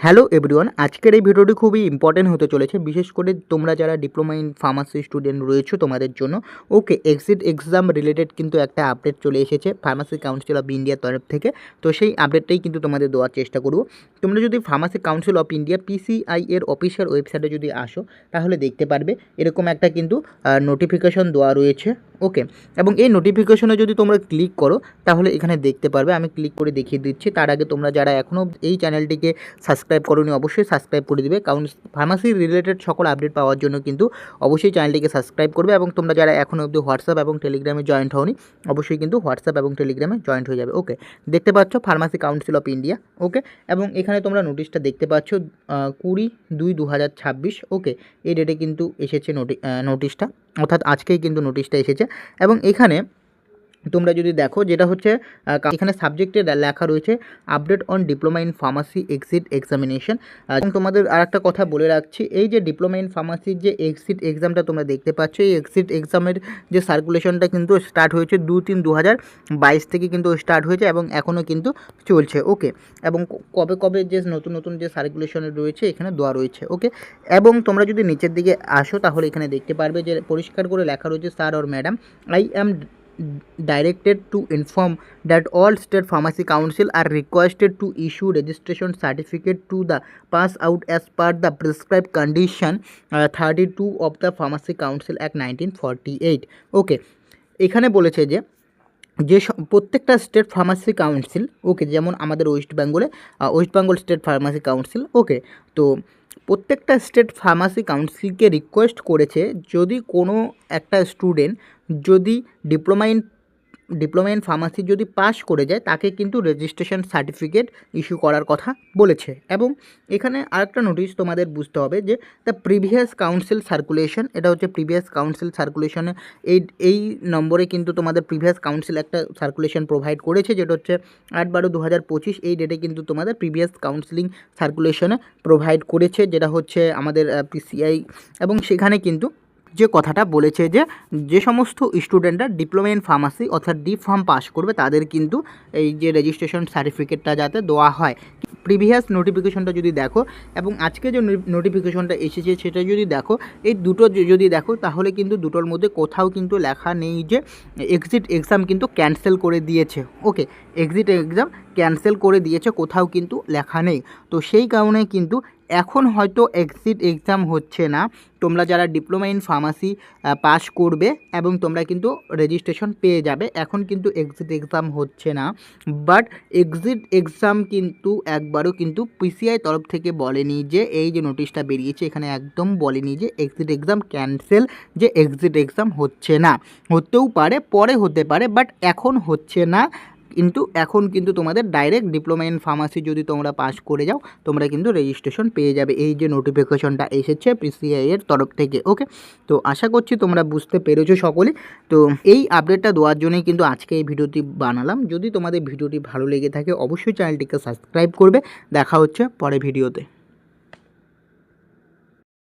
Hello everyone, আজকের এই ভিডিওটি খুবই ইম্পর্টেন্ট হতে চলেছে, বিশেষ করে তোমরা যারা ডিপ্লোমা ইন ফার্মাসি স্টুডেন্ট রয়েছো তোমাদের জন্য। ওকে, এক্সিট এক্সাম রিলেটেড কিন্তু একটা আপডেট চলে এসেছে ফার্মাসি কাউন্সিল অফ ইন্ডিয়ার তরফ থেকে। তো সেই আপডেটটাই কিন্তু তোমাদের দেওয়ার চেষ্টা করব। তোমরা যদি pharmacy council of India PCI এর অফিসিয়াল ওয়েবসাইটে যদি আসো, তাহলে দেখতে পারবে এরকম একটা কিন্তু নোটিফিকেশন দেওয়া রয়েছে। ওকে, এবং এই নোটিফিকেশনে যদি তোমরা ক্লিক করো, তাহলে এখানে দেখতে পারবে, আমি ক্লিক করে দেখিয়ে দিচ্ছি। তার আগে তোমরা যারা এখনও এই চ্যানেলটিকে সাবস্ক্রাইব করোনি, অবশ্যই সাবস্ক্রাইব করে দিবে, কারণ ফার্মাসি রিলেটেড সকল আপডেট পাওয়ার জন্য কিন্তু অবশ্যই চ্যানেলটিকে সাবস্ক্রাইব করবে। এবং তোমরা যারা এখনও অবধি হোয়াটসঅ্যাপ এবং টেলিগ্রামে জয়েন্ট হওনি, অবশ্যই কিন্তু হোয়াটসঅ্যাপ এবং টেলিগ্রামে জয়েন্ট হয়ে যাবে। ওকে, দেখতে পাচ্ছ ফার্মাসি কাউন্সিল অফ ইন্ডিয়া। ওকে, এবং এখানে তোমরা নোটিশটা দেখতে পাচ্ছ 20/2/2026। ওকে, এই ডেটে কিন্তু এসেছে নোটিশটা, অর্থাৎ আজকেই কিন্তু নোটিশটা এসেছে। এবং এখানে তোমরা যদি দেখো, যেটা হচ্ছে এখানে সাবজেক্টে লেখা রয়েছে update on diploma in pharmacy exit examination. এবং তোমাদের আর একটা কথা বলে রাখছি, এই যে ডিপ্লোমা ইন ফার্মাসির যে এক্সিট এক্সামটা তোমরা দেখতে পাচ্ছ, এই এক্সিট এক্সামের যে সার্কুলেশনটা কিন্তু স্টার্ট হয়েছে 2/3/2022 থেকে কিন্তু স্টার্ট হয়েছে এবং এখনও কিন্তু চলছে। ওকে, এবং কবে কবে যে নতুন নতুন যে সার্কুলেশন রয়েছে এখানে দেওয়া রয়েছে। ওকে, এবং তোমরা যদি নিচের দিকে আসো, তাহলে এখানে দেখতে পারবে যে পরিষ্কার করে লেখা রয়েছে, sir or madam, I am directed to inform that all state pharmacy council are requested to issue registration certificate to the pass out as per the prescribed condition 32 of the Pharmacy Council Act 1948. ওকে, এখানে বলেছে যে প্রত্যেকটা state pharmacy council, okay, যেমন আমাদের West Bengal state pharmacy council. Okay, তো প্রত্যেকটা state pharmacy কাউন্সিলকে request করেছে, যদি কোনো একটা স্টুডেন্ট যদি ডিপ্লোমা ইন ফার্মাসি যদি পাস করে যায়, তাকে কিন্তু রেজিস্ট্রেশন সার্টিফিকেট ইস্যু করার কথা বলেছে। এবং এখানে আরেকটা নোটিশ তোমাদের বুঝতে হবে যে দ্য প্রিভিয়াস কাউন্সিল সার্কুলেশন, এটা হচ্ছে প্রিভিয়াস কাউন্সিল সার্কুলেশনে এই নম্বরে কিন্তু তোমাদের প্রিভিয়াস কাউন্সিল একটা সার্কুলেশন প্রোভাইড করেছে, যেটা হচ্ছে 8/12/2025। এই ডেটে কিন্তু তোমাদের প্রিভিয়াস কাউন্সিলিং সার্কুলেশনে প্রোভাইড করেছে, যেটা হচ্ছে আমাদের পিসিআই। এবং সেখানে কিন্তু যে কথাটা বলেছে যে সমস্ত স্টুডেন্টরা ডিপ্লোমা ইন ফার্মাসি অর্থাৎ ডি ফার্ম পাস করবে, তাদের কিন্তু এই যে রেজিস্ট্রেশন সার্টিফিকেটটা যাতে দেওয়া হয়। প্রিভিয়াস নোটিফিকেশনটা যদি দেখো এবং আজকে যে নোটিফিকেশনটা এসেছে সেটা যদি দেখো, এই দুটো যদি দেখো, তাহলে কিন্তু দুটোর মধ্যে কোথাও কিন্তু লেখা নেই যে এক্সিট এক্সাম কিন্তু ক্যান্সেল করে দিয়েছে। ওকে, এক্সিট এক্সাম ক্যান্সেল করে দিয়েছে, কোথাও কিন্তু লেখা নেই। তো সেই কারণে কিন্তু এখন হয়তো এক্সিট এক্সাম হচ্ছে না। তোমরা যারা ডিপ্লোমা ইন ফার্মাসি পাস করবে এবং তোমরা কিন্তু রেজিস্ট্রেশন পেয়ে যাবে, এখন কিন্তু এক্সিট এক্সাম হচ্ছে না। বাট এক্সিট এক্সাম কিন্তু একবারও কিন্তু পিসিআই তরফ থেকে বলেনি যে এই যে নোটিশটা বেরিয়েছে, এখানে একদম বলেনি যে এক্সিট এক্সাম ক্যান্সেল, যে এক্সিট এক্সাম হচ্ছে না। হতেও পারে, পরে হতে পারে, বাট এখন হচ্ছে না। কিন্তু এখন কিন্তু তোমাদের ডাইরেক্ট ডিপ্লোমা ইন ফার্মাসি যদি তোমরা পাস করে যাও, তোমরা কিন্তু রেজিস্ট্রেশন পেয়ে যাবে, এই যে নোটিফিকেশনটা এসেছে পিসিআই এর তরফ থেকে। ওকে, তো আশা করছি তোমরা বুঝতে পেরেছো সকলেই। তো এই আপডেটটা দেওয়ার জন্যই কিন্তু আজকে এই ভিডিওটি বানালাম। যদি তোমাদের ভিডিওটি ভালো লেগে থাকে, অবশ্যই চ্যানেলটিকে সাবস্ক্রাইব করবে। দেখা হচ্ছে পরে ভিডিওতে।